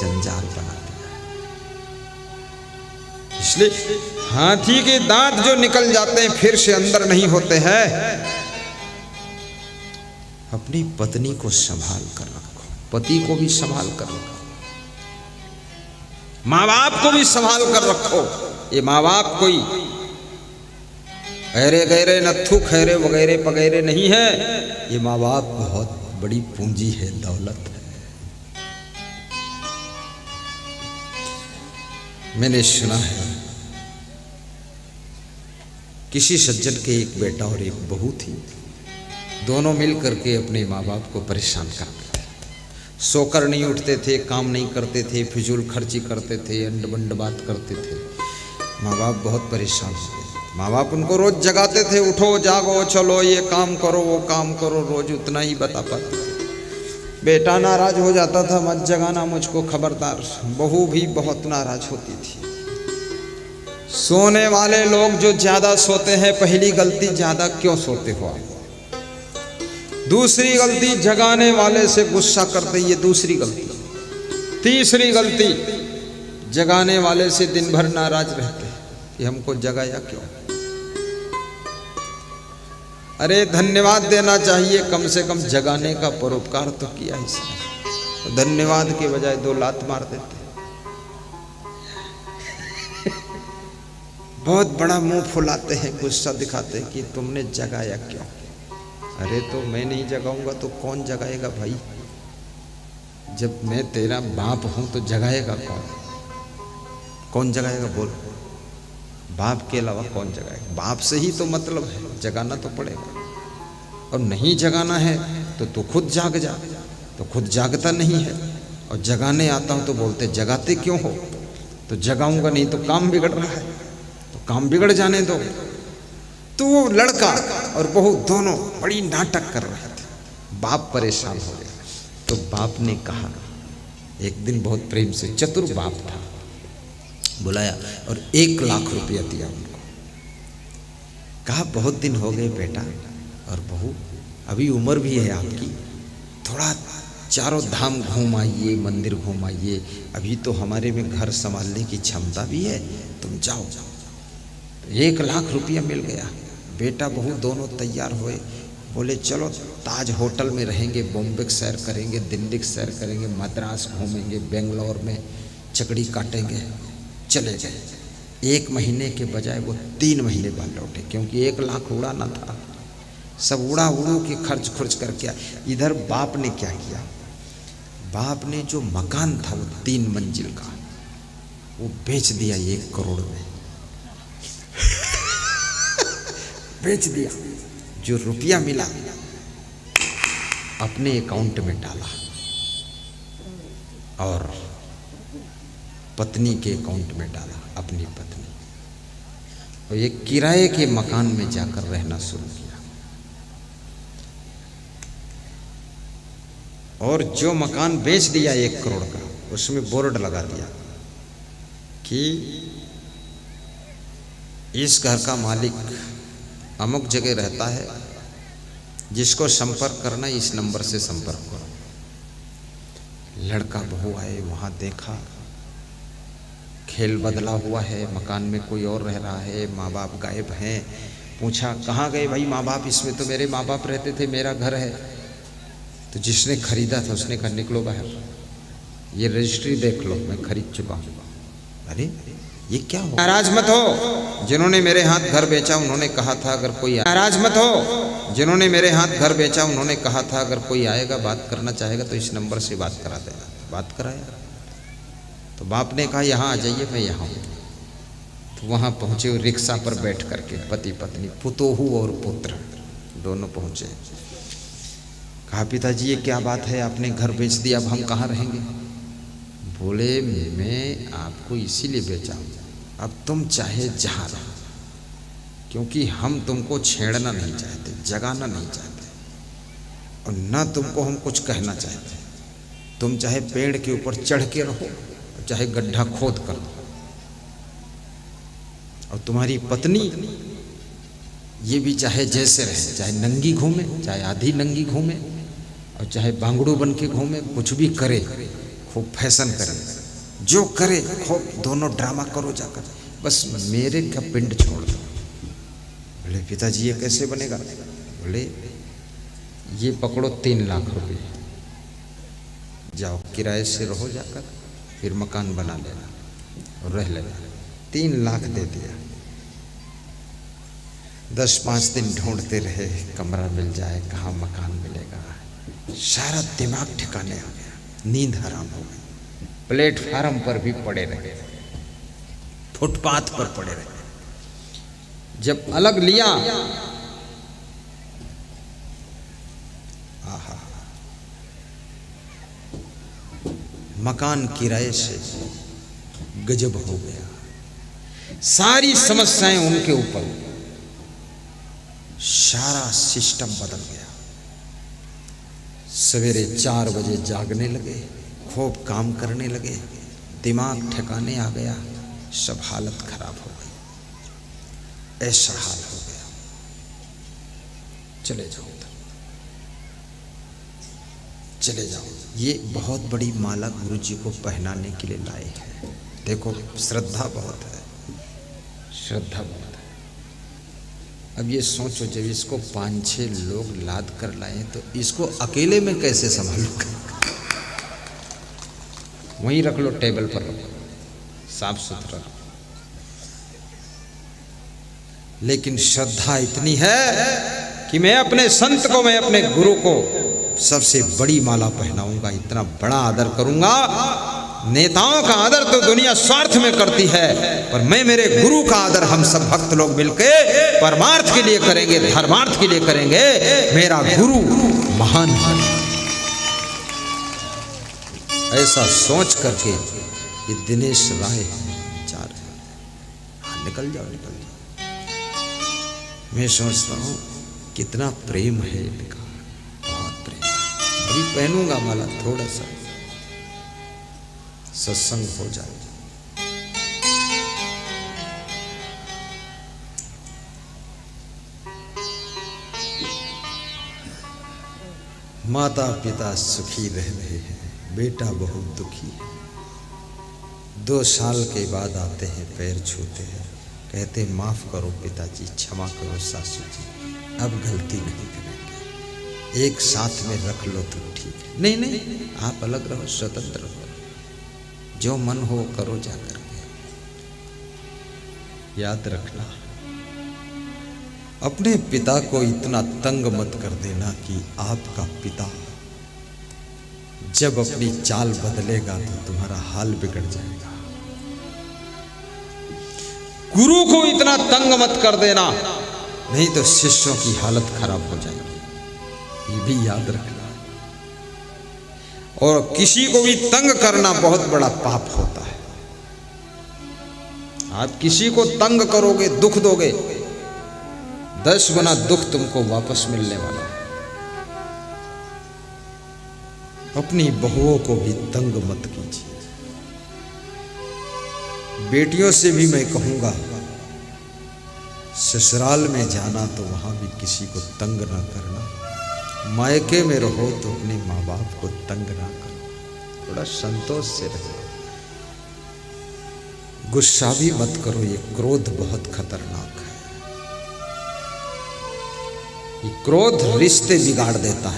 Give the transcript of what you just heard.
जंजाल बना दिया। इसलिए हाथी के दांत जो निकल जाते हैं फिर से अंदर नहीं होते हैं। अपनी पत्नी को संभाल कर रखो, पति को भी संभाल कर रखो, माँ बाप को भी संभाल कर रखो। ये माँ बाप कोई ऐरे गैरे नत्थु खैरे वगैरह पगैरे नहीं है। ये माँ बाप बहुत बड़ी पूंजी है, दौलत है। मैंने सुना है किसी सज्जन के एक बेटा और एक बहू थी, दोनों मिल करके अपने माँ बाप को परेशान करते थे। सोकर नहीं उठते थे, काम नहीं करते थे, फिजूल खर्ची करते थे, अंड बंड बात करते थे। माँ बाप बहुत परेशान हो गए। माँ बाप उनको रोज जगाते थे, उठो जागो चलो ये काम करो वो काम करो, रोज उतना ही बता पाते थे। बेटा नाराज हो जाता था, मत जगाना मुझको खबरदार। बहू भी बहुत नाराज होती थी। सोने वाले लोग जो ज्यादा सोते हैं, पहली गलती ज्यादा क्यों सोते हो आप? दूसरी गलती जगाने वाले से गुस्सा करते, ये दूसरी गलती। तीसरी गलती जगाने वाले से दिन भर नाराज रहते कि हमको जगाया क्यों। अरे धन्यवाद देना चाहिए, कम से कम जगाने का परोपकार तो किया इसने। तो धन्यवाद के बजाय 2 लात मार देते। बहुत बड़ा मुंह फुलाते हैं, गुस्सा दिखाते हैं कि तुमने जगाया क्यों। अरे तो मैं नहीं जगाऊंगा तो कौन जगाएगा भाई? जब मैं तेरा बाप हूं तो जगाएगा कौन? कौन जगाएगा बोल? बाप के अलावा कौन जगाएगा? बाप से ही तो मतलब है, जगाना तो पड़ेगा। और नहीं जगाना है तो तू खुद जाग जा। तो खुद जागता नहीं है और जगाने आता हूं तो बोलते जगाते क्यों हो? तो जगाऊंगा नहीं तो काम बिगड़ रहा है, तो काम बिगड़ जाने दो। तो वो लड़का और बहू दोनों बड़ी नाटक कर रहे थे। बाप परेशान हो गया। तो बाप ने कहा, एक दिन बहुत प्रेम से, चतुर बाप था, बुलाया और 1 लाख रुपया दिया उनको। कहा बहुत दिन हो गए बेटा और बहू, अभी उम्र भी है आपकी, थोड़ा चारों धाम घूम आइए, मंदिर घूम आइए। अभी तो हमारे में घर संभालने की क्षमता भी है, तुम जाओ। 1 लाख रुपया मिल गया। बेटा बहू दोनों तैयार हुए, बोले चलो ताज होटल में रहेंगे, बॉम्बे सैर करेंगे, दिल्ली सैर करेंगे, मद्रास घूमेंगे, बेंगलोर में चकड़ी काटेंगे। चले गए। 1 महीने के बजाय वो 3 महीने बाद लौटे, क्योंकि 1 लाख उड़ाना था। सब उड़ा उड़ू के खर्च खुर्च करके। इधर बाप ने क्या किया? बाप ने जो मकान था वो 3 मंजिल का, वो बेच दिया 1 करोड़ में। बेच दिया। जो रुपया मिला अपने अकाउंट में डाला और पत्नी के अकाउंट में डाला, अपनी पत्नी। और ये किराए के मकान में जाकर रहना शुरू किया। और जो मकान बेच दिया 1 करोड़ का, उसमें बोर्ड लगा दिया कि इस घर का मालिक अमुक जगह रहता है, जिसको संपर्क करना इस नंबर से संपर्क करो। लड़का बहू आए, वहाँ देखा खेल बदला हुआ है, मकान में कोई और रह रहा है, माँ बाप गायब हैं। पूछा कहाँ गए भाई माँ बाप? इसमें तो मेरे माँ बाप रहते थे, मेरा घर है। तो जिसने खरीदा था उसने कहा निकलो बाहर, ये रजिस्ट्री देख लो, मैं खरीद चुका हूँ। अरे ये क्या हो? नाराज मत हो, जिन्होंने मेरे हाथ घर बेचा उन्होंने कहा था अगर कोई, नाराज मत हो, जिन्होंने मेरे हाथ घर बेचा उन्होंने कहा था अगर कोई आएगा बात करना चाहेगा तो इस नंबर से बात करा देना। बात कराया। तो बाप ने कहा यहाँ आ जाइए, मैं यहाँ हूँ। तो वहाँ पहुँचे, रिक्शा पर बैठ करके पति पत्नी, पुतोहू और पुत्र दोनों पहुँचे। कहा पिताजी ये क्या बात है, आपने घर बेच दिया, अब हम कहाँ रहेंगे? बोले मैं आपको इसीलिए बेचा हूँ, अब तुम चाहे जहाँ रहो, क्योंकि हम तुमको छेड़ना नहीं चाहते, जगाना नहीं चाहते, और ना तुमको हम कुछ कहना चाहते। तुम चाहे पेड़ के ऊपर चढ़ के रहो, चाहे गड्ढा खोद कर दो। और तुम्हारी पत्नी ये भी चाहे जैसे रहे, चाहे नंगी घूमे, चाहे आधी नंगी घूमे, और चाहे बांगड़ू बन के घूमे, कुछ भी करे, खूब फैशन करे, जो करे खूब दोनों ड्रामा करो जाकर, बस मेरे का पिंड छोड़ दो। बोले पिताजी ये कैसे बनेगा? बोले ये पकड़ो 3 लाख रुपए, जाओ किराए से रहो जाकर, फिर मकान बना लेना और रह लेना। 3 लाख दे दिया। 10-5 दिन ढूंढते रहे, कमरा मिल जाए, कहाँ मकान मिलेगा। सारा दिमाग ठिकाने आ गया, नींद हराम हो गई। प्लेटफार्म पर भी पड़े रहे, फुटपाथ पर पड़े रहे। जब अलग लिया, आहा, मकान किराए से गजब हो गया। सारी समस्याएं उनके ऊपर, सारा सिस्टम बदल गया। सवेरे 4 बजे जागने लगे, खूब काम करने लगे, दिमाग ठिकाने आ गया, सब हालत खराब हो गई। ऐसा हाल हो गया। चले जाओ, चले जाओ। ये बहुत बड़ी माला गुरु जी को पहनाने के लिए लाए हैं। देखो श्रद्धा बहुत है, श्रद्धा बहुत है। अब ये सोचो, जब इसको 5-6 लोग लाद कर लाए तो इसको अकेले में कैसे संभालूंगा? वहीं रख लो, टेबल पर रखो, साफ सुथरा। लेकिन श्रद्धा इतनी है कि मैं अपने संत को, मैं अपने गुरु को सबसे बड़ी माला पहनाऊंगा, इतना बड़ा आदर करूंगा। नेताओं का आदर तो दुनिया स्वार्थ में करती है, पर मैं मेरे गुरु का आदर हम सब भक्त लोग मिलके परमार्थ के लिए करेंगे, धर्मार्थ के लिए करेंगे। मेरा गुरु महान है। ऐसा सोच करके ये दिनेश राय जा रहे हैं। हाँ, निकल जाओ, निकल जाओ। मैं सोचता हूँ कितना प्रेम है इनका, बहुत प्रेम है। अभी पहनूंगा माला, थोड़ा सा सत्संग हो जाए। माता पिता सुखी रह रहे हैं, बेटा बहुत दुखी है। 2 साल के बाद आते हैं, पैर छूते हैं, कहते माफ करो पिताजी, क्षमा करो सासू जी, अब गलती नहीं करेंगे, एक साथ में रख लो तो ठीक है। नहीं नहीं, आप अलग रहो, स्वतंत्र रहो, जो मन हो करो जाकर के। याद रखना, अपने पिता को इतना तंग मत कर देना कि आपका पिता जब अपनी चाल बदलेगा तो तुम्हारा हाल बिगड़ जाएगा। गुरु को इतना तंग मत कर देना, नहीं तो शिष्यों की हालत खराब हो जाएगी, ये भी याद रखना। और किसी को भी तंग करना बहुत बड़ा पाप होता है। आप किसी को तंग करोगे, दुख दोगे, 10 गुना दुख तुमको वापस मिलने वाला है। अपनी बहुओं को भी तंग मत कीजिए। बेटियों से भी मैं कहूंगा, ससुराल में जाना तो वहां भी किसी को तंग ना करना। मायके में रहो तो अपने माँ बाप को तंग ना करो, थोड़ा संतोष से रहो। गुस्सा भी मत करो, ये क्रोध बहुत खतरनाक है। ये क्रोध रिश्ते बिगाड़ देता है।